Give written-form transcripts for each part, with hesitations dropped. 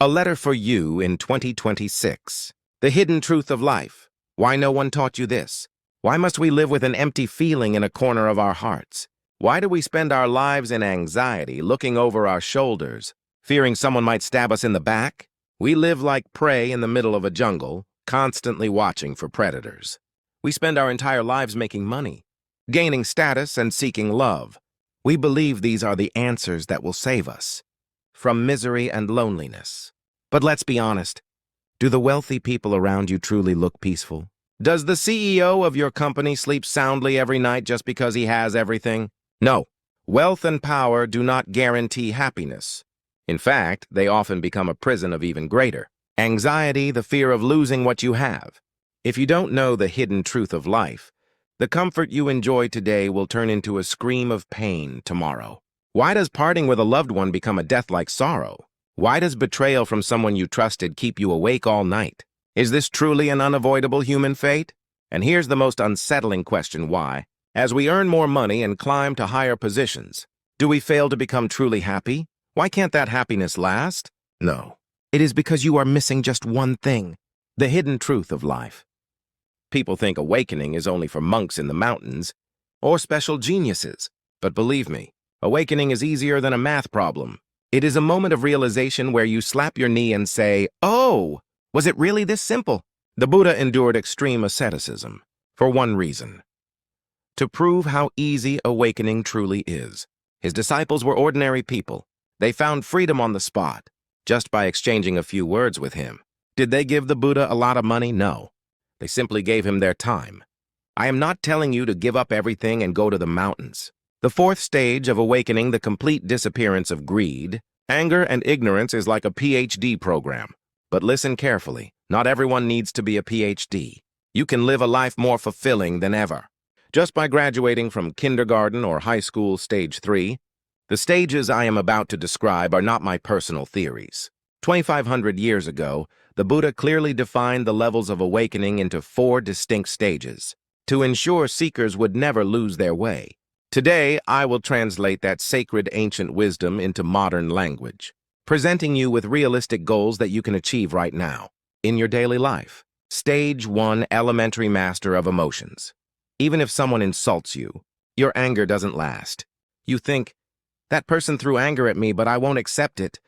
A letter for you in 2026. The hidden truth of life. Why no one taught you this? Why must we live with an empty feeling in a corner of our hearts? Why do we spend our lives in anxiety, looking over our shoulders, fearing someone might stab us in the back? We live like prey in the middle of a jungle, constantly watching for predators. We spend our entire lives making money, gaining status and seeking love. We believe these are the answers that will save us from misery and loneliness. But let's be honest. Do the wealthy people around you truly look peaceful? Does the CEO of your company sleep soundly every night just because he has everything? No. Wealth and power do not guarantee happiness. In fact, they often become a prison of even greater anxiety, the fear of losing what you have. If you don't know the hidden truth of life, the comfort you enjoy today will turn into a scream of pain tomorrow. Why does parting with a loved one become a death-like sorrow? Why does betrayal from someone you trusted keep you awake all night? Is this truly an unavoidable human fate? And here's the most unsettling question: why? As we earn more money and climb to higher positions, do we fail to become truly happy? Why can't that happiness last? No. It is because you are missing just one thing: the hidden truth of life. People think awakening is only for monks in the mountains or special geniuses. But believe me, awakening is easier than a math problem. It is a moment of realization where you slap your knee and say, "Oh, was it really this simple?" The Buddha endured extreme asceticism for one reason: to prove how easy awakening truly is. His disciples were ordinary people. They found freedom on the spot, just by exchanging a few words with him. Did they give the Buddha a lot of money? No. They simply gave him their time. I am not telling you to give up everything and go to the mountains. The fourth stage of awakening, the complete disappearance of greed, anger, and ignorance, is like a PhD program. But listen carefully. Not everyone needs to be a PhD. You can live a life more fulfilling than ever just by graduating from kindergarten or high school stage 3. The stages I am about to describe are not my personal theories. 2,500 years ago, the Buddha clearly defined the levels of awakening into 4 distinct stages to ensure seekers would never lose their way. Today, I will translate that sacred ancient wisdom into modern language, presenting you with realistic goals that you can achieve right now in your daily life. Stage 1: Elementary Master of Emotions. Even if someone insults you, your anger doesn't last. You think, "That person threw anger at me, but I won't accept it."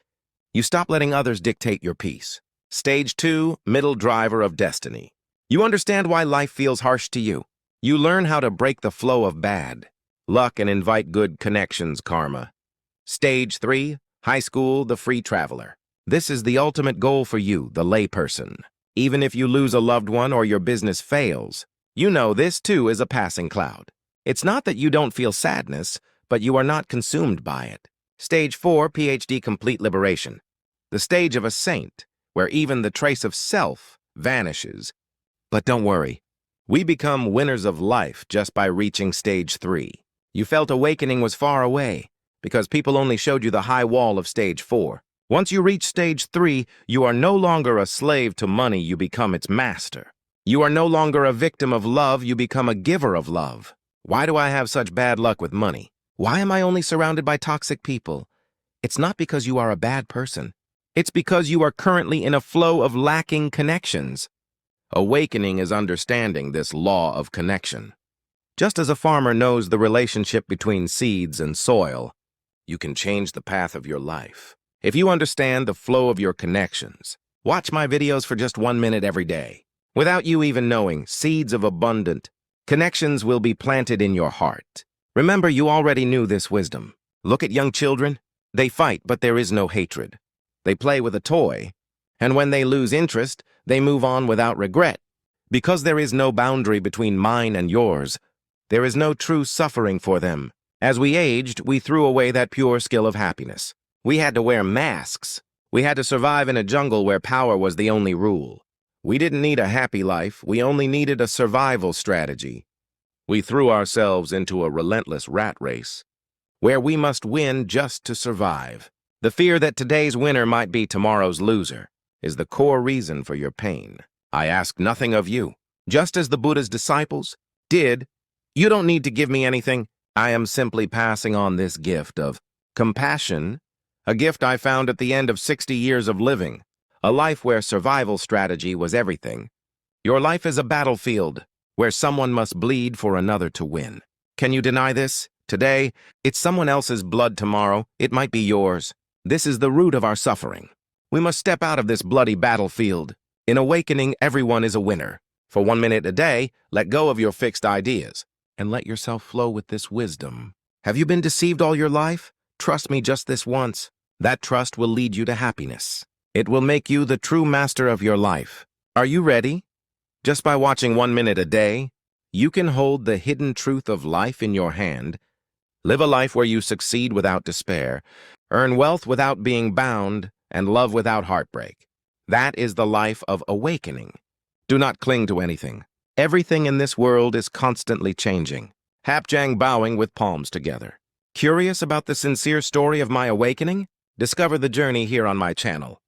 You stop letting others dictate your peace. Stage 2: Middle Driver of Destiny. You understand why life feels harsh to you. You learn how to break the flow of bad luck and invite good connections, karma. Stage 3: High School, the Free Traveler. This is the ultimate goal for you, the layperson. Even if you lose a loved one or your business fails, you know this too is a passing cloud. It's not that you don't feel sadness, but you are not consumed by it. Stage 4: PhD Complete Liberation. The stage of a saint, where even the trace of self vanishes. But don't worry. We become winners of life just by reaching stage 3. You felt awakening was far away because people only showed you the high wall of stage 4. Once you reach stage 3, you are no longer a slave to money, you become its master. You are no longer a victim of love, you become a giver of love. Why do I have such bad luck with money? Why am I only surrounded by toxic people? It's not because you are a bad person. It's because you are currently in a flow of lacking connections. Awakening is understanding this law of connection. Just as a farmer knows the relationship between seeds and soil, you can change the path of your life if you understand the flow of your connections. Watch my videos for just 1 minute every day. Without you even knowing, seeds of abundant connections will be planted in your heart. Remember, you already knew this wisdom. Look at young children. They fight, but there is no hatred. They play with a toy, and when they lose interest, they move on without regret. Because there is no boundary between mine and yours, there is no true suffering for them. As we aged, we threw away that pure skill of happiness. We had to wear masks. We had to survive in a jungle where power was the only rule. We didn't need a happy life, we only needed a survival strategy. We threw ourselves into a relentless rat race, where we must win just to survive. The fear that today's winner might be tomorrow's loser is the core reason for your pain. I ask nothing of you, just as the Buddha's disciples did. You don't need to give me anything. I am simply passing on this gift of compassion A gift I found at the end of 60 years of living. A life where survival strategy was everything. Your life is a battlefield where someone must bleed for another to win. Can you deny this? Today, it's someone else's blood. Tomorrow, it might be yours. This is the root of our suffering. We must step out of this bloody battlefield. In awakening, everyone is a winner. For 1 minute a day, let go of your fixed ideas and let yourself flow with this wisdom. Have you been deceived all your life? Trust me just this once. That trust will lead you to happiness. It will make you the true master of your life. Are you ready? Just by watching 1 minute a day, you can hold the hidden truth of life in your hand. Live a life where you succeed without despair, earn wealth without being bound, and love without heartbreak. That is the life of awakening. Do not cling to anything. Everything in this world is constantly changing. Hapjang bowing with palms together. Curious about the sincere story of my awakening? Discover the journey here on my channel.